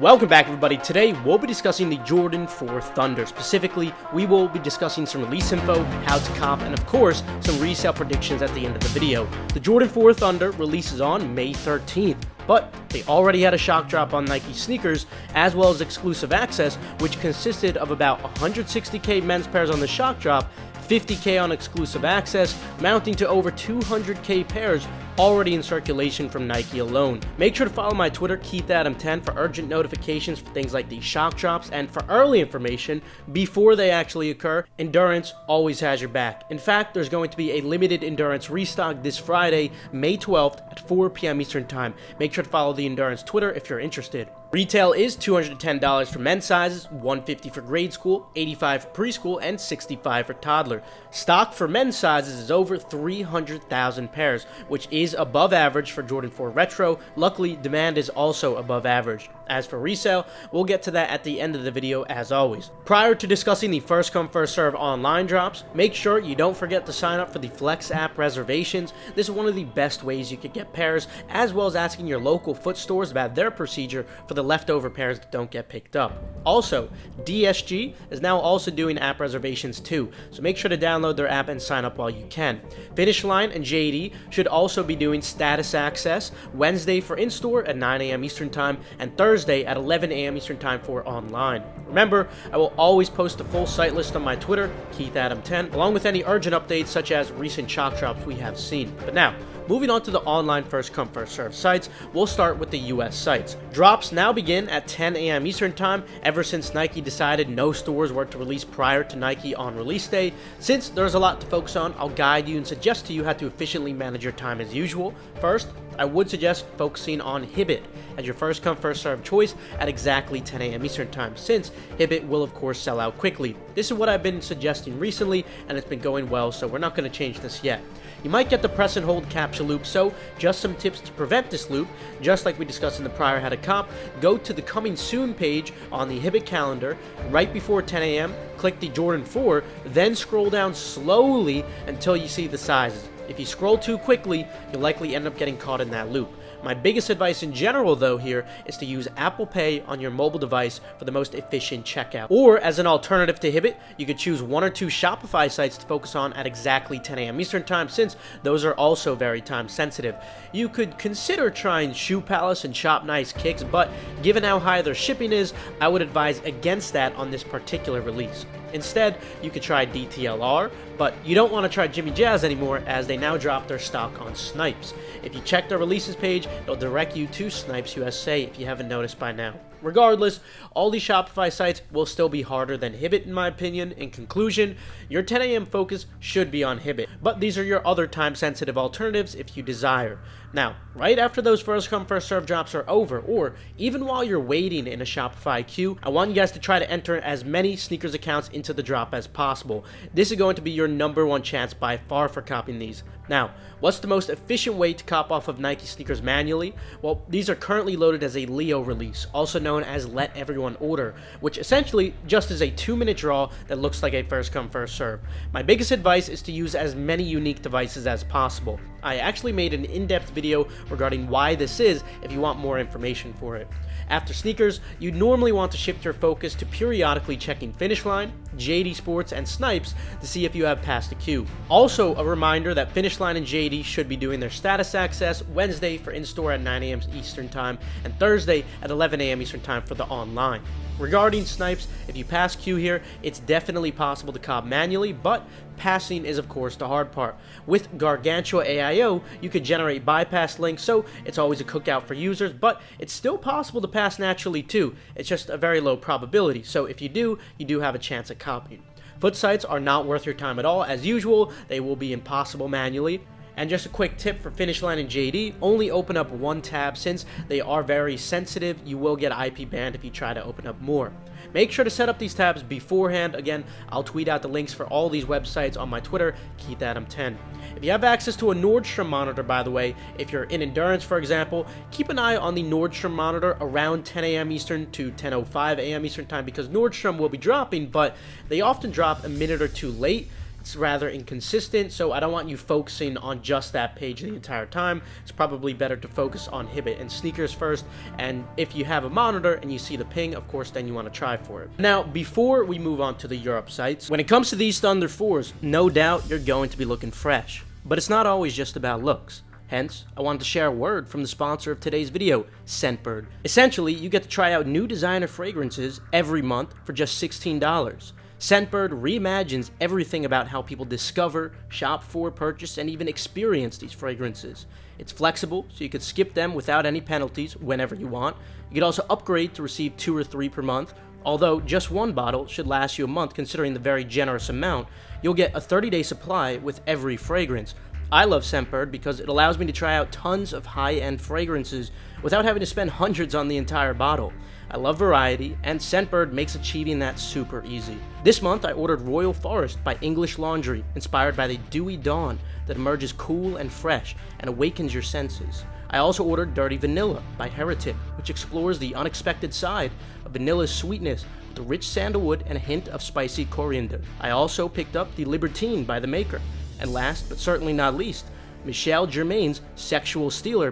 Welcome back, everybody. Today we'll be discussing the Jordan 4 Thunder. Specifically, we will be discussing some release info, how to comp, and of course some resale predictions at the end of the video. The Jordan 4 Thunder releases on May 13th, but they already had a shock drop on Nike sneakers as well as exclusive access, which consisted of about 160k men's pairs on the shock drop, 50k on exclusive access, mounting to over 200k pairs already in circulation from Nike alone. Make sure to follow my Twitter, KeithAdam10, for urgent notifications for things like these shock drops and for early information before they actually occur. Endurance always has your back. In fact, there's going to be a limited Endurance restock this Friday, May 12th at 4 p.m. Eastern Time. Make sure to follow the Endurance Twitter if you're interested. Retail is $210 for men's sizes, $150 for grade school, $85 for preschool, and $65 for toddler. Stock for men's sizes is over 300,000 pairs, which is above average for Jordan 4 Retro. Luckily, demand is also above average. As for resale, we'll get to that at the end of the video as always. Prior to discussing the first come first serve online drops, make sure you don't forget to sign up for the Flex app reservations. This is one of the best ways you could get pairs, as well as asking your local foot stores about their procedure for the leftover pairs that don't get picked up. Also, DSG is now also doing app reservations too, so make sure to download their app and sign up while you can. Finish Line and JD should also be doing status access Wednesday for in-store at 9 a.m. Eastern Time and Thursday at 11 a.m. Eastern Time for online. Remember, I will always post a full site list on my Twitter, KeithAdam10, along with any urgent updates such as recent shock drops we have seen. But now, moving on to the online first come first serve sites, we'll start with the US sites. Drops now begin at 10 a.m. Eastern Time ever since Nike decided no stores were to release prior to Nike on release day. Since there's a lot to focus on, I'll guide you and suggest to you how to efficiently manage your time as usual. First, I would suggest focusing on Hibbett as your first come first serve choice at exactly 10 a.m. Eastern Time, since Hibbett will of course sell out quickly. This is what I've been suggesting recently and it's been going well, so we're not going to change this yet. You might get the press and hold capture loop, so just some tips to prevent this loop. Just like we discussed in the prior how to comp, go to the coming soon page on the Hibbett calendar right before 10 a.m., click the Jordan 4, then scroll down slowly until you see the sizes. If you scroll too quickly, you'll likely end up getting caught in that loop. My biggest advice in general though here is to use Apple Pay on your mobile device for the most efficient checkout. Or as an alternative to Hibbett, you could choose one or two Shopify sites to focus on at exactly 10 a.m. Eastern Time, since those are also very time sensitive. You could consider trying Shoe Palace and Shop Nice Kicks, but given how high their shipping is, I would advise against that on this particular release. Instead, you could try DTLR, but you don't want to try Jimmy Jazz anymore as they now drop their stock on Snipes. If you check their releases page, it'll direct you to Snipes USA if you haven't noticed by now. Regardless, all these Shopify sites will still be harder than Hibbett in my opinion. In conclusion, your 10 a.m. focus should be on Hibbett, but these are your other time-sensitive alternatives if you desire. Now, right after those first come first serve drops are over, or even while you're waiting in a Shopify queue, I want you guys to try to enter as many sneakers accounts into the drop as possible. This is going to be your number one chance by far for copying these. Now, what's the most efficient way to cop off of Nike sneakers manually? Well, these are currently loaded as a Leo release, also known as Let Everyone Order, which essentially just is a 2-minute draw that looks like a first come first serve. My biggest advice is to use as many unique devices as possible. I actually made an in-depth video regarding why this is if you want more information for it. After sneakers, you normally want to shift your focus to periodically checking Finish Line, JD Sports, and Snipes to see if you have passed the queue. Also, a reminder that Finish Line and JD should be doing their status access Wednesday for in-store at 9 a.m. Eastern Time and Thursday at 11 a.m. Eastern Time for the online. Regarding Snipes, if you pass queue here, it's definitely possible to cop manually, but passing is of course the hard part. With Gargantua AIO, you could generate bypass links, so it's always a cookout for users, but it's still possible to pass naturally too. It's just a very low probability, so if you do have a chance at copying. Foot sites are not worth your time at all. As usual, they will be impossible manually. And just a quick tip for Finish Line and JD, only open up one tab since they are very sensitive. You will get IP banned if you try to open up more. Make sure to set up these tabs beforehand. Again, I'll tweet out the links for all these websites on my Twitter, KeithAdam10. If you have access to a Nordstrom monitor, by the way, if you're in Endurance, for example, keep an eye on the Nordstrom monitor around 10 a.m. Eastern to 10:05 a.m. Eastern Time, because Nordstrom will be dropping, but they often drop a minute or two late. it's rather inconsistent, so I don't want you focusing on just that page the entire time. It's probably better to focus on Hibbett and sneakers first, and if you have a monitor and you see the ping, of course, then you want to try for it. Now, before we move on to the Europe sites, when it comes to these Thunder 4s, no doubt you're going to be looking fresh. But it's not always just about looks. Hence, I wanted to share a word from the sponsor of today's video, Scentbird. Essentially, you get to try out new designer fragrances every month for just $16. Scentbird reimagines everything about how people discover, shop for, purchase, and even experience these fragrances. It's flexible, so you could skip them without any penalties whenever you want. You could also upgrade to receive 2 or 3 per month, although just one bottle should last you a month considering the very generous amount. You'll get a 30-day supply with every fragrance. I love Scentbird because it allows me to try out tons of high-end fragrances without having to spend hundreds on the entire bottle. I love variety, and Scentbird makes achieving that super easy. This month, I ordered Royal Forest by English Laundry, inspired by the dewy dawn that emerges cool and fresh and awakens your senses. I also ordered Dirty Vanilla by Heretic, which explores the unexpected side of vanilla's sweetness with a rich sandalwood and a hint of spicy coriander. I also picked up the Libertine by the maker. And last, but certainly not least, Michel Germain's Sexual Stealer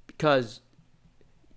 because,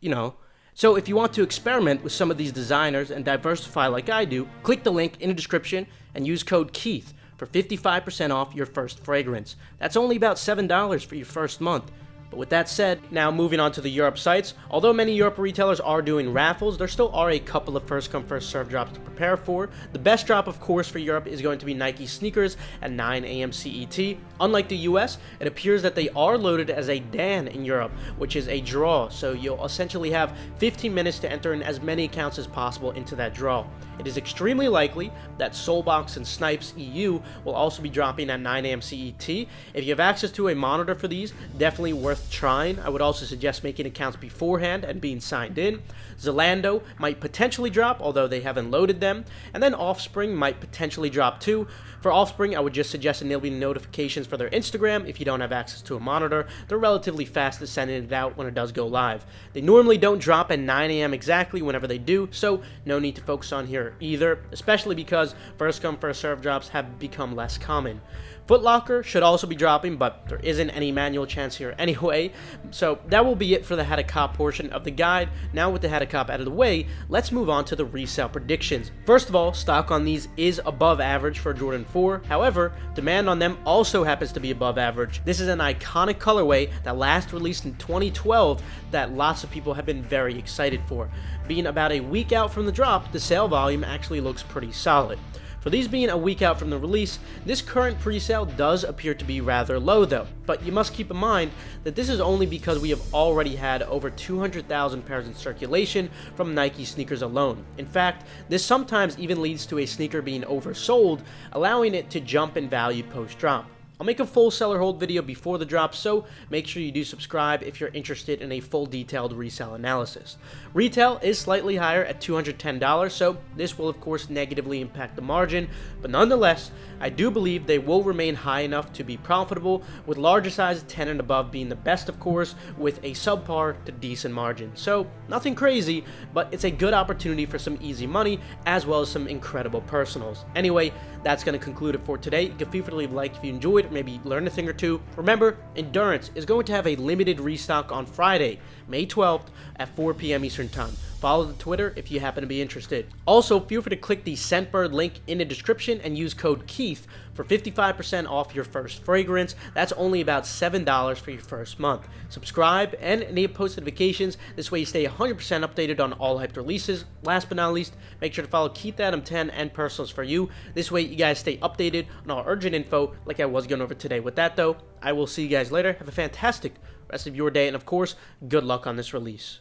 you know. So if you want to experiment with some of these designers and diversify like I do, click the link in the description and use code Keith for 55% off your first fragrance. That's only about $7 for your first month. But with that said, now moving on to the Europe sites, although many Europe retailers are doing raffles, there still are a couple of first come first serve drops to prepare for. The best drop, of course, for Europe is going to be Nike sneakers at 9 a.m. CET. Unlike the US, it appears that they are loaded as a Dan in Europe, which is a draw, so you'll essentially have 15 minutes to enter in as many accounts as possible into that draw. It is extremely likely that Soulbox and Snipes EU will also be dropping at 9 a.m. CET. If you have access to a monitor for these, definitely worth trying. I would also suggest making accounts beforehand and being signed in. Zalando might potentially drop, although they haven't loaded them. And then Offspring might potentially drop too. For Offspring, I would just suggest enabling notifications for their Instagram if you don't have access to a monitor. They're relatively fast at sending it out when it does go live. They normally don't drop at 9 a.m. exactly whenever they do, so no need to focus on here either, especially because first come first serve drops have become less common. Foot Locker should also be dropping, but there isn't any manual chance here anyway. So that will be it for the How to Cop portion of the guide. Now with the How to Cop out of the way, let's move on to the resale predictions. First of all, stock on these is above average for Jordan 4. However, demand on them also happens to be above average. This is an iconic colorway that last released in 2012 that lots of people have been very excited for. Being about a week out from the drop, the sale volume actually looks pretty solid. For these being a week out from the release, this current pre-sale does appear to be rather low though, but you must keep in mind that this is only because we have already had over 200,000 pairs in circulation from Nike sneakers alone. In fact, this sometimes even leads to a sneaker being oversold, allowing it to jump in value post-drop. I'll make a full seller hold video before the drop, so make sure you do subscribe if you're interested in a full detailed resale analysis. Retail is slightly higher at $210, so this will of course negatively impact the margin, but nonetheless, I do believe they will remain high enough to be profitable, with larger sizes 10 and above being the best of course, with a subpar to decent margin. So nothing crazy, but it's a good opportunity for some easy money, as well as some incredible personals. Anyway, that's going to conclude it for today. You can feel free to leave a like if you enjoyed, maybe learn a thing or two. Remember, Endurance is going to have a limited restock on Friday, May 12th at 4 p.m. Eastern Time. Follow the Twitter if you happen to be interested. Also, feel free to click the Scentbird link in the description and use code Keith for 55% off your first fragrance. That's only about $7 for your first month. Subscribe and enable post notifications. This way you stay 100% updated on all hyped releases. Last but not least, make sure to follow Keith Adam 10 and Personals for You. This way you guys stay updated on all urgent info like I was going over today. With that though, I will see you guys later. Have a fantastic rest of your day, and of course, good luck on this release.